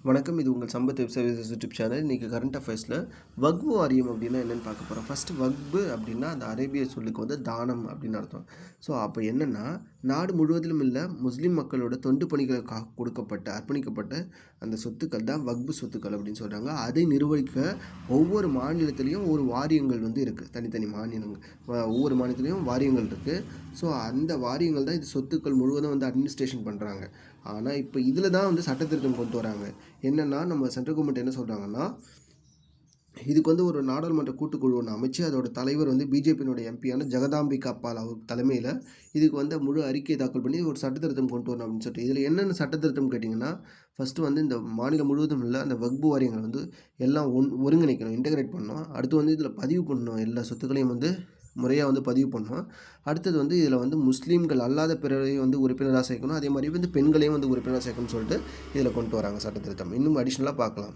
வணக்கம். இது உங்கள் Sampath web services YouTube channel. இன்றைக்கி கரண்ட் அஃபேர்ஸில் வக்பு வாரியம் அப்படின்னா என்னென்னு பார்க்க போகிறோம். ஃபஸ்ட்டு வக்பு அப்படின்னா அந்த அரேபிய சொல்லுக்கு வந்து தானம் அப்படின்னு அர்த்தம். ஸோ அப்போ என்னென்னா, நாடு முழுவதிலும் உள்ள முஸ்லீம் மக்களோட தொண்டு பணிகளுக்காக அர்ப்பணிக்கப்பட்ட அந்த சொத்துக்கள் தான் வக்பு சொத்துக்கள் அப்படின்னு சொல்கிறாங்க. அதை நிர்வகிக்க ஒவ்வொரு மாநிலத்திலையும் ஒரு வாரியங்கள் வந்து இருக்குது. தனித்தனி மாநிலங்கள், ஒவ்வொரு மாநிலத்திலையும் வாரியங்கள் இருக்குது. ஸோ அந்த வாரியங்கள் தான் இது சொத்துக்கள் முழுவதும் வந்து அட்மினிஸ்ட்ரேஷன் பண்ணுறாங்க. ஆனால் இப்போ இதில் தான் வந்து சட்டத்திருத்தம் கொண்டு வராங்க. என்னென்னா, நம்ம சென்ட்ரல் கவர்மெண்ட் என்ன சொல்கிறாங்கன்னா, இதுக்கு வந்து ஒரு நாடாளுமன்ற கூட்டுக்குழு ஒன்று அமைச்சு அதோட தலைவர் வந்து பிஜேபியினுடைய எம்பியான ஜெகதாம்பிகா பால் அவர் தலைமையில் இதுக்கு வந்து முழு அறிக்கை தாக்கல் பண்ணி ஒரு சட்டத்திருத்தம் கொண்டு வரணும் அப்படின்னு சொல்லிட்டு, இதில் என்னென்ன சட்டத்திருத்தம் கேட்டிங்கன்னா, ஃபஸ்ட்டு வந்து இந்த மாநிலம் முழுவதும் உள்ள அந்த வக்பு வாரியங்கள் வந்து எல்லாம் ஒருங்கிணைக்கணும், இன்டகிரேட் பண்ணணும். அடுத்து வந்து இதில் பதிவு பண்ணணும், எல்லா சொத்துக்களையும் வந்து முறையாக வந்து பதிவு பண்ணணும். அடுத்தது வந்து இதில் வந்து முஸ்லீம்கள் அல்லாத பிறரையும் வந்து உறுப்பினராக சேர்க்கணும். அதே மாதிரி வந்து பெண்களையும் வந்து உறுப்பினராக சேர்க்கணும்னு சொல்லிட்டு இதில் கொண்டு வராங்க சட்டத்திருத்தம். இன்னும் அடிஷ்னலாக பார்க்கலாம்.